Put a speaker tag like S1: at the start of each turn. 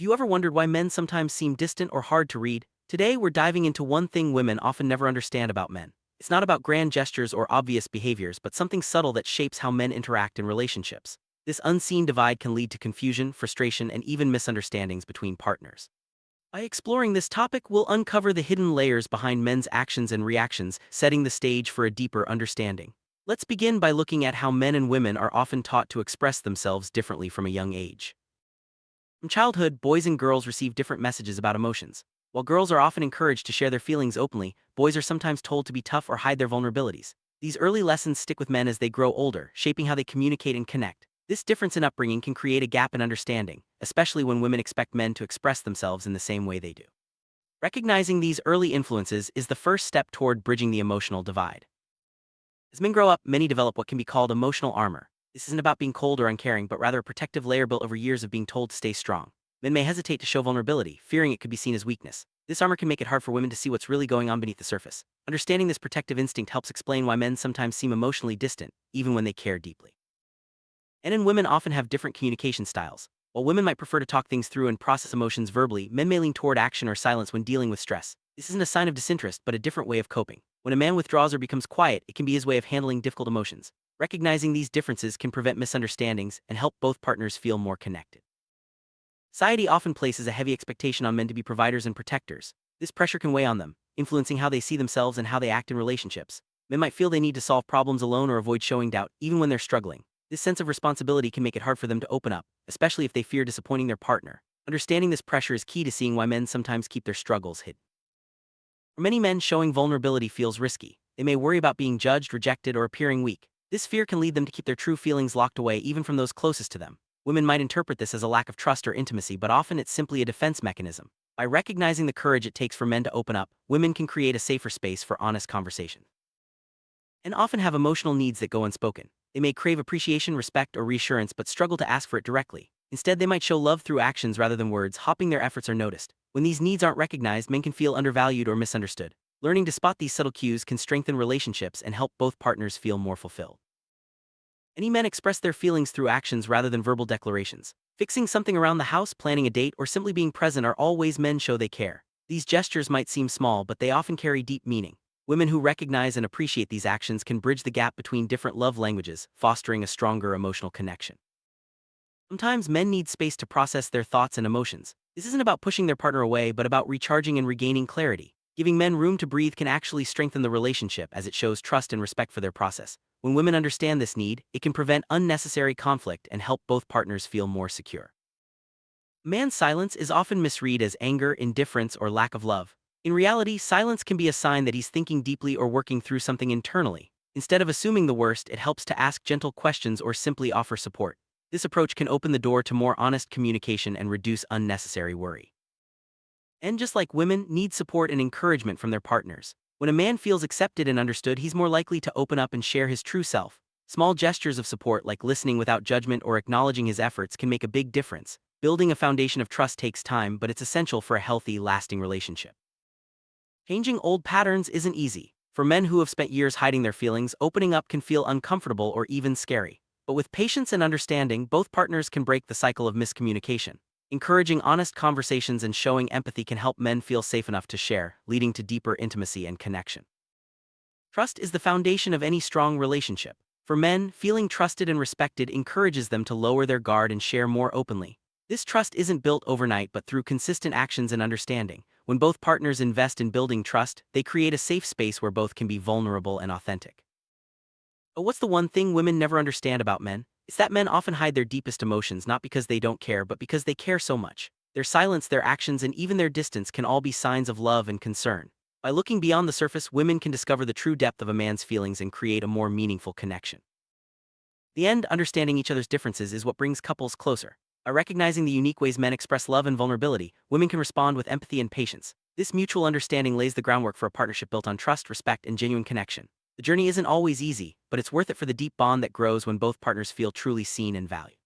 S1: you ever wondered why men sometimes seem distant or hard to read? Today, we're diving into one thing women often never understand about men. It's not about grand gestures or obvious behaviors, but something subtle that shapes how men interact in relationships. This unseen divide can lead to confusion, frustration, and even misunderstandings between partners. By exploring this topic, we'll uncover the hidden layers behind men's actions and reactions, setting the stage for a deeper understanding. Let's begin by looking at how men and women are often taught to express themselves differently from a young age. From childhood, boys and girls receive different messages about emotions. While girls are often encouraged to share their feelings openly, boys are sometimes told to be tough or hide their vulnerabilities. These early lessons stick with men as they grow older, shaping how they communicate and connect. This difference in upbringing can create a gap in understanding, especially when women expect men to express themselves in the same way they do. Recognizing these early influences is the first step toward bridging the emotional divide. As men grow up, many develop what can be called emotional armor. This isn't about being cold or uncaring, but rather a protective layer built over years of being told to stay strong. Men may hesitate to show vulnerability, fearing it could be seen as weakness. This armor can make it hard for women to see what's really going on beneath the surface. Understanding this protective instinct helps explain why men sometimes seem emotionally distant, even when they care deeply. Men and women often have different communication styles. While women might prefer to talk things through and process emotions verbally, men may lean toward action or silence when dealing with stress. This isn't a sign of disinterest, but a different way of coping. When a man withdraws or becomes quiet, it can be his way of handling difficult emotions. Recognizing these differences can prevent misunderstandings and help both partners feel more connected. Society often places a heavy expectation on men to be providers and protectors. This pressure can weigh on them, influencing how they see themselves and how they act in relationships. Men might feel they need to solve problems alone or avoid showing doubt, even when they're struggling. This sense of responsibility can make it hard for them to open up, especially if they fear disappointing their partner. Understanding this pressure is key to seeing why men sometimes keep their struggles hidden. For many men, showing vulnerability feels risky. They may worry about being judged, rejected, or appearing weak. This fear can lead them to keep their true feelings locked away even from those closest to them. Women might interpret this as a lack of trust or intimacy, but often it's simply a defense mechanism. By recognizing the courage it takes for men to open up, women can create a safer space for honest conversation. And often have emotional needs that go unspoken. They may crave appreciation, respect, or reassurance but struggle to ask for it directly. Instead, they might show love through actions rather than words, hoping their efforts are noticed. When these needs aren't recognized, men can feel undervalued or misunderstood. Learning to spot these subtle cues can strengthen relationships and help both partners feel more fulfilled. Many men express their feelings through actions rather than verbal declarations. Fixing something around the house, planning a date, or simply being present are all ways men show they care. These gestures might seem small, but they often carry deep meaning. Women who recognize and appreciate these actions can bridge the gap between different love languages, fostering a stronger emotional connection. Sometimes men need space to process their thoughts and emotions. This isn't about pushing their partner away, but about recharging and regaining clarity. Giving men room to breathe can actually strengthen the relationship as it shows trust and respect for their process. When women understand this need, it can prevent unnecessary conflict and help both partners feel more secure. Man's silence is often misread as anger, indifference, or lack of love. In reality, silence can be a sign that he's thinking deeply or working through something internally. Instead of assuming the worst, it helps to ask gentle questions or simply offer support. This approach can open the door to more honest communication and reduce unnecessary worry. And just like women need support and encouragement from their partners, when a man feels accepted and understood, he's more likely to open up and share his true self. Small gestures of support like listening without judgment or acknowledging his efforts can make a big difference. Building a foundation of trust takes time, but it's essential for a healthy, lasting relationship. Changing old patterns isn't easy. For men who have spent years hiding their feelings, opening up can feel uncomfortable or even scary. But with patience and understanding, both partners can break the cycle of miscommunication. Encouraging honest conversations and showing empathy can help men feel safe enough to share, leading to deeper intimacy and connection. Trust is the foundation of any strong relationship. For men, feeling trusted and respected encourages them to lower their guard and share more openly. This trust isn't built overnight but through consistent actions and understanding. When both partners invest in building trust, they create a safe space where both can be vulnerable and authentic. But what's the one thing women never understand about men? It's that men often hide their deepest emotions not because they don't care but because they care so much. Their silence, their actions, and even their distance can all be signs of love and concern. By looking beyond the surface, women can discover the true depth of a man's feelings and create a more meaningful connection. In the end, understanding each other's differences is what brings couples closer. By recognizing the unique ways men express love and vulnerability, women can respond with empathy and patience. This mutual understanding lays the groundwork for a partnership built on trust, respect, and genuine connection. The journey isn't always easy, but it's worth it for the deep bond that grows when both partners feel truly seen and valued.